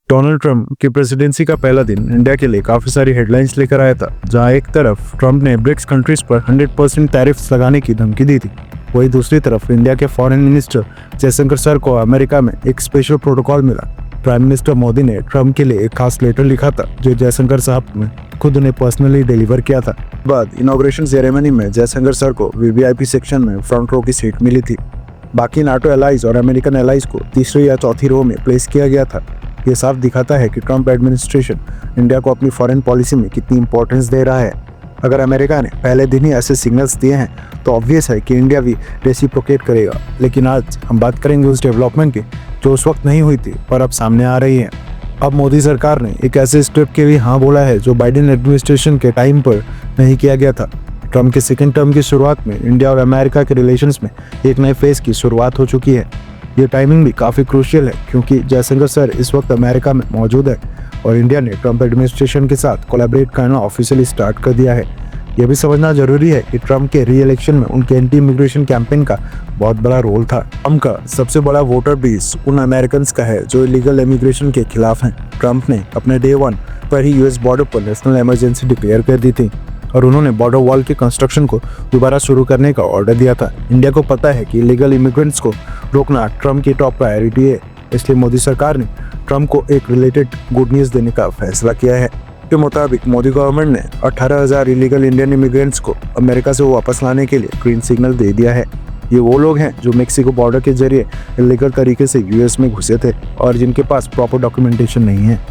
Donald Trump की presidency का पहला दिन इंडिया के लिए काफी सारी हेडलाइंस लेकर आया था, जहां एक तरफ ट्रंप ने ब्रिक्स कंट्रीज पर 100% टैरिफ्स लगाने की धमकी दी थी, वहीं दूसरी तरफ इंडिया के फॉरेन मिनिस्टर जयशंकर सर को अमेरिका में एक स्पेशल प्रोटोकॉल मिला। प्राइम मिनिस्टर मोदी ने ट्रंप के लिए एक खास लेटर लिखा था, जो जयशंकर साहब ने खुद उन्हें पर्सनली डिलीवर किया था। बाद इनॉग्रेशन सेरेमनी में जयशंकर सर को वीवीआईपी सेक्शन में फ्रंट रो की सीट मिली थी। बाकी नाटो एलाइज और अमेरिकन एलाइज को तीसरी या चौथी रो में प्लेस किया गया था। ये साफ दिखाता है कि ट्रंप एडमिनिस्ट्रेशन इंडिया को अपनी फॉरेन पॉलिसी में कितनी इंपॉर्टेंस दे रहा है। अगर अमेरिका ने पहले दिन ही ऐसे सिग्नल्स दिए हैं तो ऑब्वियस है कि इंडिया भी रेसिप्रोकेट करेगा। लेकिन आज हम बात करेंगे उस डेवलपमेंट की जो उस वक्त नहीं हुई थी पर अब सामने आ रही है। अब मोदी सरकार ने एक ऐसे स्टेप के भी हाँ बोला है जो बाइडेन एडमिनिस्ट्रेशन के टाइम पर नहीं किया गया था। ट्रंप के सेकेंड टर्म की शुरुआत में इंडिया और अमेरिका के रिलेशंस में एक नए फेज की शुरुआत हो चुकी है। ये टाइमिंग भी काफ़ी क्रूशियल है क्योंकि जयशंकर सर इस वक्त अमेरिका में मौजूद है और इंडिया ने ट्रंप एडमिनिस्ट्रेशन के साथ कोलैबोरेट करना ऑफिशियली स्टार्ट कर दिया है। यह भी समझना जरूरी है कि ट्रंप के री इलेक्शन में उनके एंटी इमिग्रेशन कैंपेन का बहुत बड़ा रोल था। ट्रंप का सबसे बड़ा वोटर बेस उन अमेरिकन का है जो इलीगल इमिग्रेशन के खिलाफ हैं। ट्रंप ने अपने डे 1 पर ही यूएस बॉर्डर पर नेशनल इमरजेंसी डिक्लेयर कर दी थी और उन्होंने बॉर्डर वॉल के कंस्ट्रक्शन को दोबारा शुरू करने का ऑर्डर दिया था। इंडिया को पता है कि इलीगल इमिग्रेंट्स को रोकना ट्रंप की टॉप प्रायोरिटी है, इसलिए मोदी सरकार ने ट्रंप को एक रिलेटेड गुड न्यूज़ देने का फैसला किया है। के मुताबिक मोदी गवर्नमेंट ने 18,000 इलीगल इंडियन इमिग्रेंट्स को अमेरिका से वापस लाने के लिए ग्रीन सिग्नल दे दिया है। ये वो लोग हैं जो मेक्सिको बॉर्डर के जरिए इलीगल तरीके से यूएस में घुसे थे और जिनके पास प्रॉपर डॉक्यूमेंटेशन नहीं है।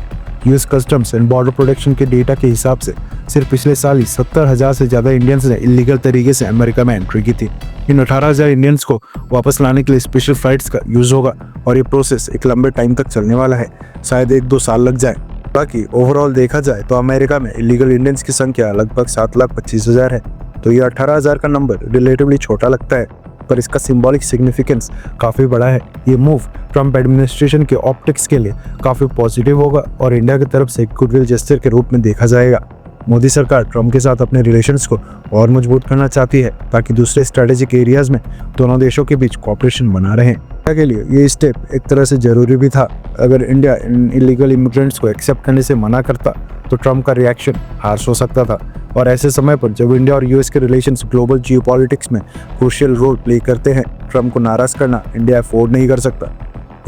US customs and border protection के डेटा के हिसाब से सिर्फ पिछले साल ही 70,000 से ज़्यादा इंडियंस ने इलीगल तरीके से अमेरिका में एंट्री की थी। इन 18,000 इंडियंस को वापस लाने के लिए स्पेशल फ्लाइट्स का यूज़ होगा और ये प्रोसेस एक लंबे टाइम तक चलने वाला है, शायद 1-2 साल लग जाए। बाकी ओवरऑल देखा जाए तो अमेरिका में इलीगल इंडियंस की संख्या लगभग 7,25,000 है, तो ये 18,000 का नंबर रिलेटिवली छोटा लगता है पर इसका सिंबॉलिक सिग्निफिकेंस काफ़ी बड़ा है। ये मूव ट्रंप एडमिनिस्ट्रेशन के ऑप्टिक्स के लिए काफ़ी पॉजिटिव होगा और इंडिया की तरफ से गुडविल जेस्चर के रूप में देखा जाएगा। मोदी सरकार ट्रंप के साथ अपने रिलेशंस को और मजबूत करना चाहती है ताकि दूसरे स्ट्रेटेजिक एरियाज में दोनों देशों के बीच कोऑपरेशन बना रहे। इंडिया के लिए ये स्टेप एक तरह से ज़रूरी भी था। अगर इंडिया इन इलीगल इमिग्रेंट्स को एक्सेप्ट करने से मना करता तो ट्रंप का रिएक्शन हार्श हो सकता था और ऐसे समय पर जब इंडिया और यूएस के रिलेशंस ग्लोबल जियोपॉलिटिक्स में क्रूशियल रोल प्ले करते हैं, ट्रंप को नाराज करना इंडिया अफोर्ड नहीं कर सकता।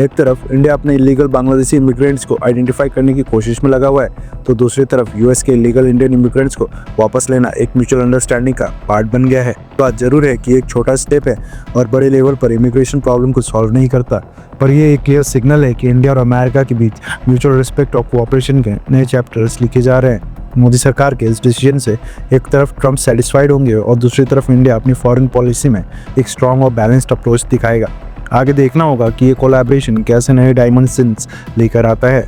एक तरफ इंडिया अपने इलीगल बांग्लादेशी इमिग्रेंट्स को आइडेंटिफाई करने की कोशिश में लगा हुआ है, तो दूसरी तरफ यूएस के इलीगल इंडियन इमिग्रेंट्स को वापस लेना एक म्यूचुअल अंडरस्टैंडिंग का पार्ट बन गया है। बात जरूर है कि एक छोटा स्टेप है और बड़े लेवल पर इमिग्रेशन प्रॉब्लम को सॉल्व नहीं करता, पर यह एक क्लियर सिग्नल है कि इंडिया और अमेरिका के बीच म्यूचुअल रिस्पेक्ट और कोऑपरेशन के नए चैप्टर्स लिखे जा रहे हैं। मोदी सरकार के इस डिसीजन से एक तरफ ट्रंप सेटिस्फाइड होंगे और दूसरी तरफ इंडिया अपनी फॉरेन पॉलिसी में एक स्ट्रॉन्ग और बैलेंस्ड अप्रोच दिखाएगा। आगे देखना होगा कि ये कोलैबोरेशन कैसे नए डायमेंशंस लेकर आता है।